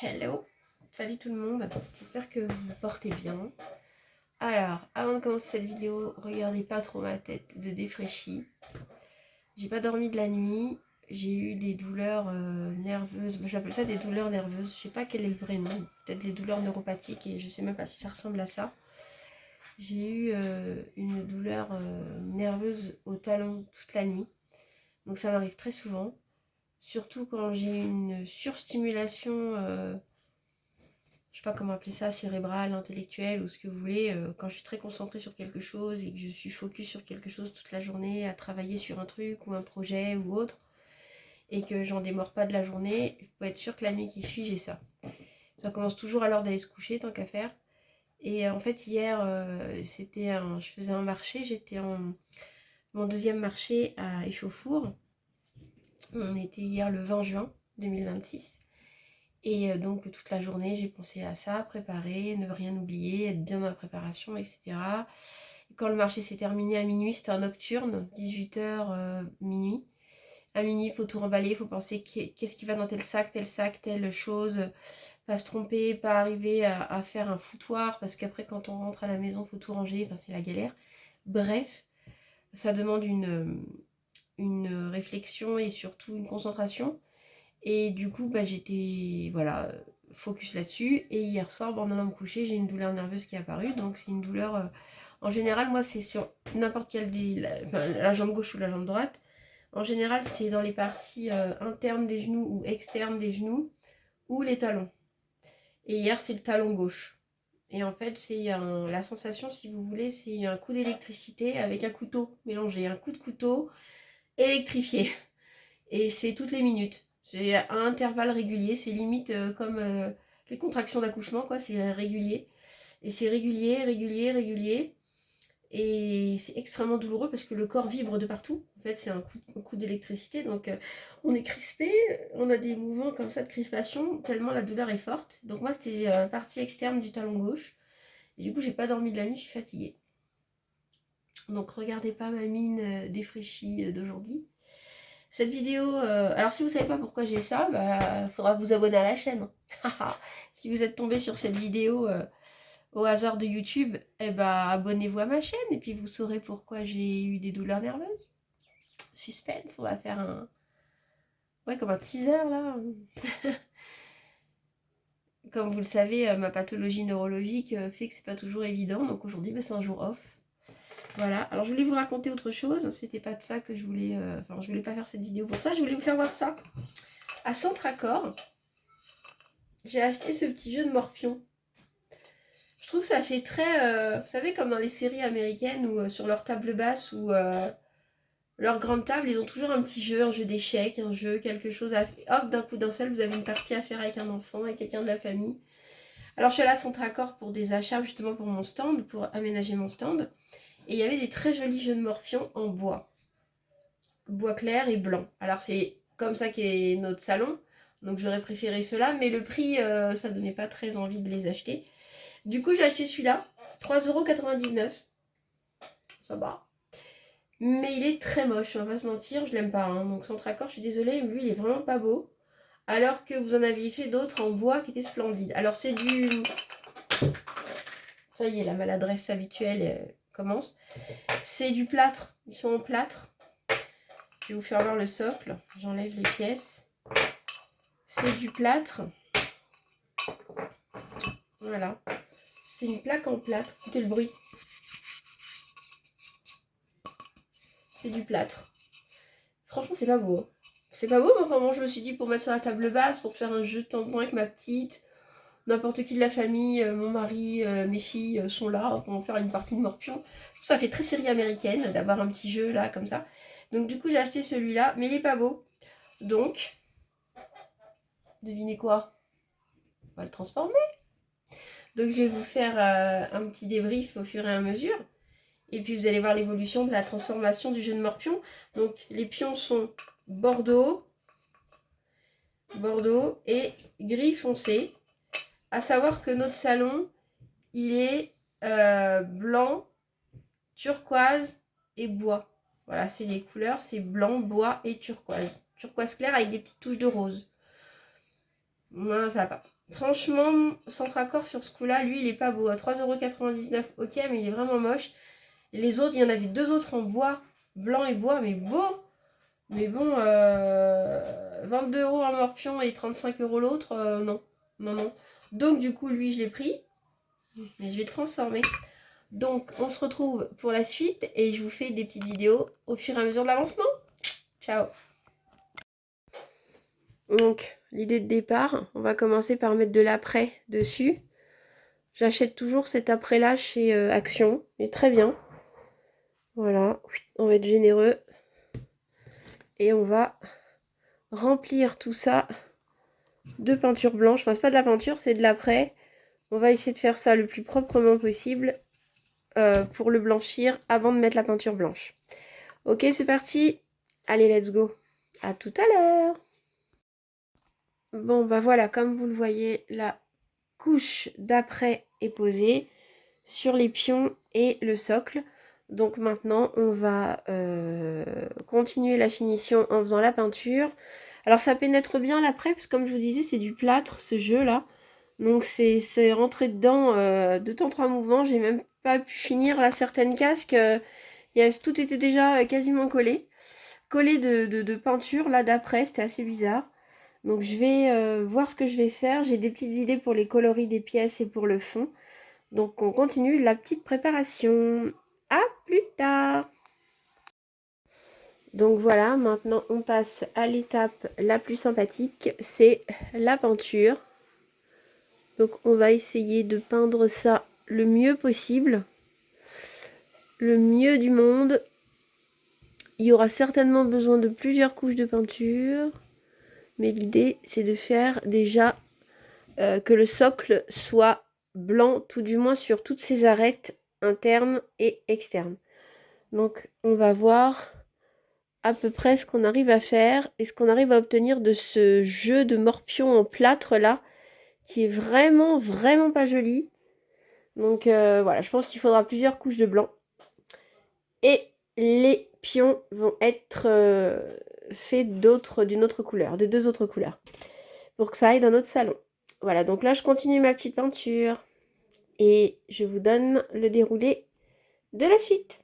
Hello, salut tout le monde, j'espère que vous vous portez bien. Alors, avant de commencer cette vidéo, regardez pas trop ma tête de défraîchie. J'ai pas dormi de la nuit, j'ai eu des douleurs nerveuses, j'appelle ça des douleurs nerveuses, je sais pas quel est le vrai nom, peut-être les douleurs neuropathiques et je sais même pas si ça ressemble à ça. J'ai eu une douleur nerveuse au talon toute la nuit, donc ça m'arrive très souvent, surtout quand j'ai une surstimulation je sais pas comment appeler ça, cérébrale, intellectuelle ou ce que vous voulez, quand je suis très concentrée sur quelque chose et que je suis focus sur quelque chose toute la journée, à travailler sur un truc ou un projet ou autre, et que j'en démords pas de la journée, il faut être sûr que la nuit qui suit, j'ai ça. Ça commence toujours à l'heure d'aller se coucher, tant qu'à faire. Et en fait, hier, je faisais un marché, j'étais en mon deuxième marché à Échauffour. On était hier le 20 juin 2026. Et donc toute la journée j'ai pensé à ça, préparer, ne rien oublier, être bien dans la préparation, etc. Quand le marché s'est terminé à minuit, c'était un nocturne, 18h minuit. À minuit, il faut tout remballer, il faut penser qu'est-ce qui va dans tel sac, telle chose, pas se tromper, pas arriver à faire un foutoir, parce qu'après quand on rentre à la maison, il faut tout ranger, enfin c'est la galère. Bref, ça demande une réflexion et surtout une concentration. Et du coup, j'étais focus là-dessus. Et hier soir, en allant me coucher, j'ai une douleur nerveuse qui est apparue. Donc c'est une douleur, en général, moi c'est sur n'importe quelle la jambe gauche ou la jambe droite. En général, c'est dans les parties internes des genoux ou externes des genoux ou les talons. Et hier, c'est le talon gauche. Et en fait, la sensation, si vous voulez, c'est un coup d'électricité avec un couteau mélangé. Un coup de couteau électrifié. Et c'est toutes les minutes. C'est à intervalles réguliers, c'est limite comme les contractions d'accouchement, quoi, c'est régulier. Et c'est régulier, régulier, régulier. Et c'est extrêmement douloureux parce que le corps vibre de partout. En fait, c'est un coup d'électricité, donc on est crispé, on a des mouvements comme ça de crispation, tellement la douleur est forte. Donc moi, c'était la partie externe du talon gauche. Et du coup, j'ai pas dormi de la nuit, je suis fatiguée. Donc regardez pas ma mine défraîchie d'aujourd'hui. Cette vidéo, alors si vous savez pas pourquoi j'ai ça, faudra vous abonner à la chaîne. Si vous êtes tombé sur cette vidéo au hasard de YouTube, abonnez-vous à ma chaîne et puis vous saurez pourquoi j'ai eu des douleurs nerveuses. Suspense, on va faire comme un teaser là. Comme vous le savez, ma pathologie neurologique fait que c'est pas toujours évident, donc aujourd'hui c'est un jour off. Voilà, alors je voulais vous raconter autre chose, c'était pas de ça que je voulais, je voulais pas faire cette vidéo pour ça, je voulais vous faire voir ça. À Centracor, j'ai acheté ce petit jeu de morpion. Je trouve que ça fait très, vous savez, comme dans les séries américaines où sur leur table basse ou leur grande table, ils ont toujours un petit jeu, un jeu d'échecs, un jeu, quelque chose à... Hop, d'un coup d'un seul, vous avez une partie à faire avec un enfant, avec quelqu'un de la famille. Alors je suis allée à Centracor pour des achats, justement pour mon stand, pour aménager mon stand. Et il y avait des très jolis jeux de morpion en bois. Bois clair et blanc. Alors c'est comme ça qu'est notre salon. Donc j'aurais préféré cela, mais le prix, ça donnait pas très envie de les acheter. Du coup, j'ai acheté celui-là, 3,99 €. Ça va. Mais il est très moche, on va pas se mentir, je l'aime pas. Donc Centracor, je suis désolée, mais lui, il est vraiment pas beau. Alors que vous en aviez fait d'autres en bois qui étaient splendides. Alors c'est du... Ça y est, la maladresse habituelle commence. C'est du plâtre, ils sont en plâtre. Je vais vous faire voir le socle, j'enlève les pièces. C'est du plâtre. Voilà. C'est une plaque en plâtre. Écoutez le bruit. C'est du plâtre. Franchement, c'est pas beau. C'est pas beau, mais enfin bon, je me suis dit pour mettre sur la table basse, pour faire un jeu de temps en temps avec ma petite, n'importe qui de la famille, mon mari, mes filles sont là pour faire une partie de morpion. Ça fait très série américaine d'avoir un petit jeu là, comme ça. Donc du coup, j'ai acheté celui-là, mais il est pas beau. Donc, devinez quoi? On va le transformer. Donc je vais vous faire un petit débrief au fur et à mesure. Et puis vous allez voir l'évolution de la transformation du jeu de morpion. Donc les pions sont bordeaux et gris foncé. À savoir que notre salon, il est blanc, turquoise et bois. Voilà, c'est les couleurs, c'est blanc, bois et turquoise. Turquoise clair avec des petites touches de rose. Moi, ça va pas. Franchement, Centracor sur ce coup-là, lui, il est pas beau. À 3,99 €, ok, mais il est vraiment moche. Et les autres, il y en avait 2 autres en bois, blanc et bois, mais beau. Mais bon, 22 € un morpion et 35 € l'autre, non. Non, non. Donc, du coup, lui, je l'ai pris. Mais je vais le transformer. Donc, on se retrouve pour la suite et je vous fais des petites vidéos au fur et à mesure de l'avancement. Ciao. Donc, l'idée de départ, on va commencer par mettre de l'après dessus. J'achète toujours cet après-là chez Action. Il est très bien. Voilà, on va être généreux. Et on va remplir tout ça de peinture blanche. Enfin, c'est pas de la peinture, c'est de l'après. On va essayer de faire ça le plus proprement possible pour le blanchir avant de mettre la peinture blanche. Ok, c'est parti. Allez, let's go. À tout à l'heure. Bon, bah voilà, comme vous le voyez, la couche d'après est posée sur les pions et le socle. Donc maintenant, on va continuer la finition en faisant la peinture. Alors ça pénètre bien l'après, parce que comme je vous disais, c'est du plâtre, ce jeu-là. Donc c'est rentré dedans de temps en trois mouvements. J'ai même pas pu finir là, certaines casques. Tout était déjà quasiment collé. Collé de peinture, là, d'après. C'était assez bizarre. Donc je vais voir ce que je vais faire. J'ai des petites idées pour les coloris des pièces et pour le fond. Donc on continue la petite préparation. À plus tard. Donc voilà, maintenant on passe à l'étape la plus sympathique, c'est la peinture. Donc on va essayer de peindre ça le mieux possible, le mieux du monde. Il y aura certainement besoin de plusieurs couches de peinture, mais l'idée c'est de faire déjà que le socle soit blanc, tout du moins sur toutes ses arêtes internes et externes. Donc on va voir à peu près ce qu'on arrive à faire et ce qu'on arrive à obtenir de ce jeu de morpion en plâtre là, qui est vraiment pas joli. Donc voilà, je pense qu'il faudra plusieurs couches de blanc. Et les pions vont être faits d'une autre couleur, de deux autres couleurs, pour que ça aille dans notre salon. Voilà, donc là je continue ma petite peinture et je vous donne le déroulé de la suite.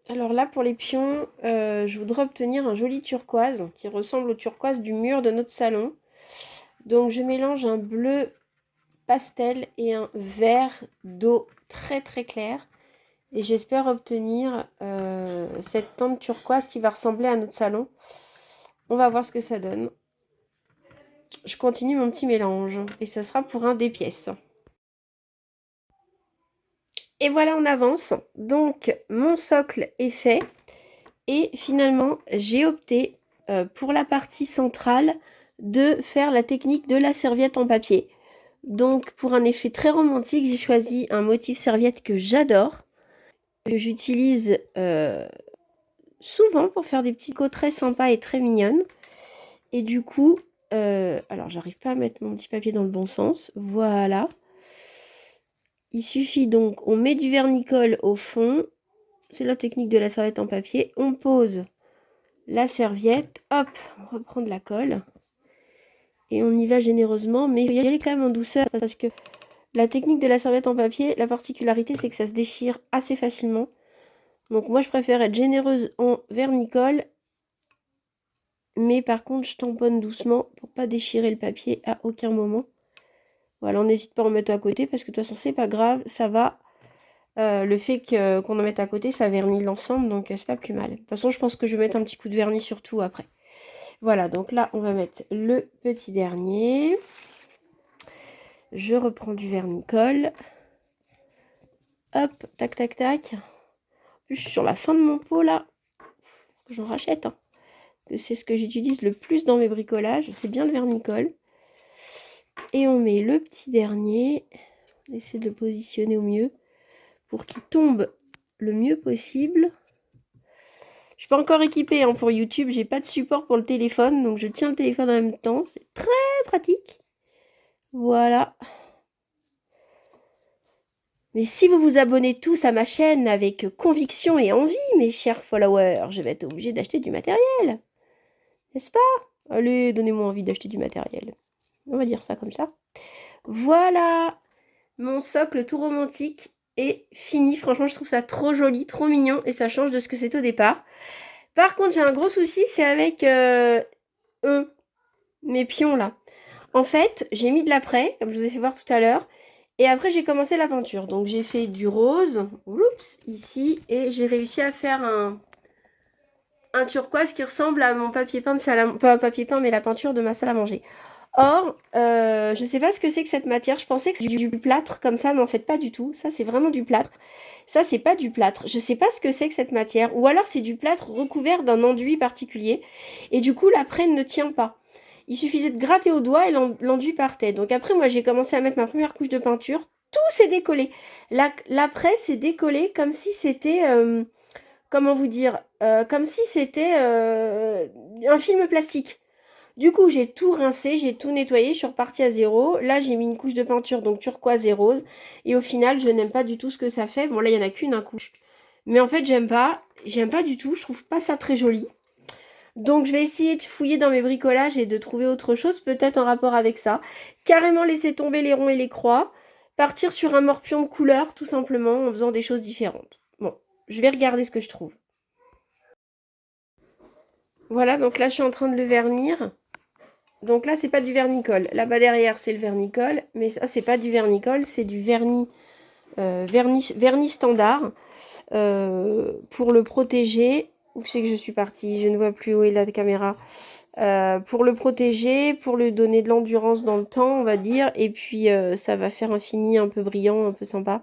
Alors là, pour les pions, je voudrais obtenir un joli turquoise qui ressemble au turquoise du mur de notre salon. Donc je mélange un bleu pastel et un vert d'eau très clair. Et j'espère obtenir cette teinte turquoise qui va ressembler à notre salon. On va voir ce que ça donne. Je continue mon petit mélange et ce sera pour un des pièces. Et voilà, on avance. Donc mon socle est fait. Et finalement, j'ai opté pour la partie centrale de faire la technique de la serviette en papier. Donc pour un effet très romantique, j'ai choisi un motif serviette que j'adore, que j'utilise souvent pour faire des petits cots très sympas et très mignonnes. Et du coup, alors j'arrive pas à mettre mon petit papier dans le bon sens, voilà. Il suffit donc, on met du vernicole au fond, c'est la technique de la serviette en papier, on pose la serviette, hop, on reprend de la colle et on y va généreusement, mais il y aller quand même en douceur parce que la technique de la serviette en papier, la particularité c'est que ça se déchire assez facilement. Donc moi je préfère être généreuse en vernicole, mais par contre je tamponne doucement pour pas déchirer le papier à aucun moment. Voilà, on n'hésite pas à en mettre à côté parce que de toute façon c'est pas grave, ça va Le fait qu'on en mette à côté, ça vernit l'ensemble, donc c'est pas plus mal. De toute façon, je pense que je vais mettre un petit coup de vernis sur tout après. Voilà, donc là, on va mettre le petit dernier. Je reprends du vernicole. Hop, tac, tac, tac. Je suis sur la fin de mon pot, là. J'en rachète, hein. C'est ce que j'utilise le plus dans mes bricolages. C'est bien le vernicole. Et on met le petit dernier. On essaie de le positionner au mieux pour qu'il tombe le mieux possible. Je suis pas encore équipée hein, pour YouTube, j'ai pas de support pour le téléphone, donc je tiens le téléphone en même temps. C'est très pratique. Voilà. Mais si vous vous abonnez tous à ma chaîne avec conviction et envie, mes chers followers, je vais être obligée d'acheter du matériel. N'est-ce pas? Allez, donnez-moi envie d'acheter du matériel. On va dire ça comme ça. Voilà. Mon socle tout romantique est fini. Franchement, je trouve ça trop joli, trop mignon et ça change de ce que c'est au départ. Par contre, j'ai un gros souci, c'est avec eux, mes pions là. En fait, j'ai mis de l'après, comme je vous ai fait voir tout à l'heure. Et après, j'ai commencé la peinture. Donc, j'ai fait du rose, oups, ici. Et j'ai réussi à faire un turquoise qui ressemble à mon papier peint de salle à... Pas papier peint, mais la peinture de ma salle à manger. Or, je sais pas ce que c'est que cette matière. Je pensais que c'était du plâtre comme ça, mais en fait, pas du tout. Ça, c'est vraiment du plâtre. Ça, c'est pas du plâtre. Je sais pas ce que c'est que cette matière. Ou alors, c'est du plâtre recouvert d'un enduit particulier. Et du coup, l'après ne tient pas. Il suffisait de gratter au doigt et l'enduit partait. Donc après, moi, j'ai commencé à mettre ma première couche de peinture. Tout s'est décollé. L'après s'est décollé comme si c'était... comment vous dire comme si c'était un film plastique. Du coup, j'ai tout rincé, j'ai tout nettoyé, je suis repartie à zéro. Là, j'ai mis une couche de peinture, donc turquoise et rose. Et au final, je n'aime pas du tout ce que ça fait. Bon, là, il n'y en a qu'une couche. Mais en fait, j'aime pas du tout. Je trouve pas ça très joli. Donc je vais essayer de fouiller dans mes bricolages et de trouver autre chose, peut-être en rapport avec ça. Carrément laisser tomber les ronds et les croix. Partir sur un morpion de couleur, tout simplement, en faisant des choses différentes. Bon, je vais regarder ce que je trouve. Voilà, donc là je suis en train de le vernir. Donc là c'est pas du vernicole. Là-bas derrière c'est le vernicole. Mais ça c'est pas du vernicole, c'est du vernis, vernis standard. Pour le protéger... Où c'est que je suis partie? Je ne vois plus où est la caméra. Pour le protéger, pour lui donner de l'endurance dans le temps, on va dire. Et puis, ça va faire un fini un peu brillant, un peu sympa.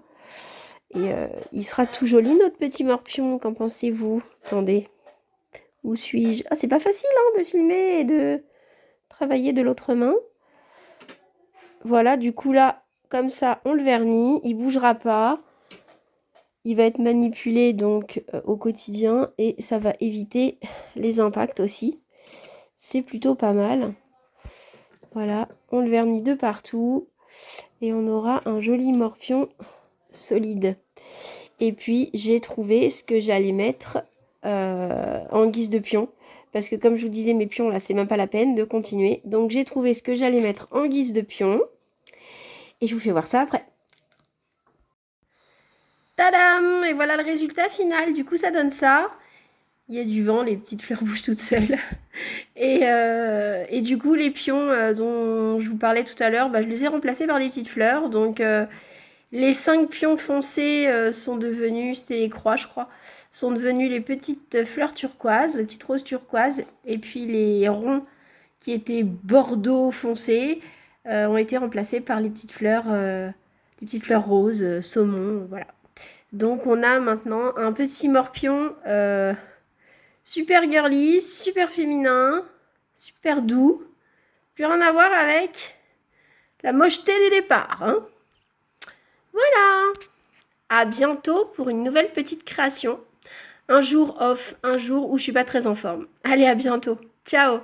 Et il sera tout joli, notre petit morpion. Qu'en pensez-vous? Attendez. Où suis-je? Ah, c'est pas facile hein, de filmer et de travailler de l'autre main. Voilà, du coup, là, comme ça, on le vernit. Il bougera pas. Il va être manipulé donc au quotidien et ça va éviter les impacts aussi. C'est plutôt pas mal. Voilà, on le vernit de partout et on aura un joli morpion solide. Et puis j'ai trouvé ce que j'allais mettre en guise de pion. Parce que comme je vous disais, mes pions là, c'est même pas la peine de continuer. Donc j'ai trouvé ce que j'allais mettre en guise de pion. Et je vous fais voir ça après. Tadam! Et voilà le résultat final. Du coup, ça donne ça. Il y a du vent, les petites fleurs bougent toutes seules. Et du coup, les pions dont je vous parlais tout à l'heure, bah, je les ai remplacés par des petites fleurs. Donc, les 5 pions foncés sont devenus, c'était les croix, je crois, sont devenus les petites fleurs turquoises, les petites roses turquoises. Et puis, les ronds qui étaient bordeaux foncé ont été remplacés par les petites fleurs roses, saumon, voilà. Donc, on a maintenant un petit morpion... super girly, super féminin, super doux. Plus rien à voir avec la mocheté des départs. Hein. Voilà. À bientôt pour une nouvelle petite création. Un jour off, un jour où je suis pas très en forme. Allez, à bientôt. Ciao.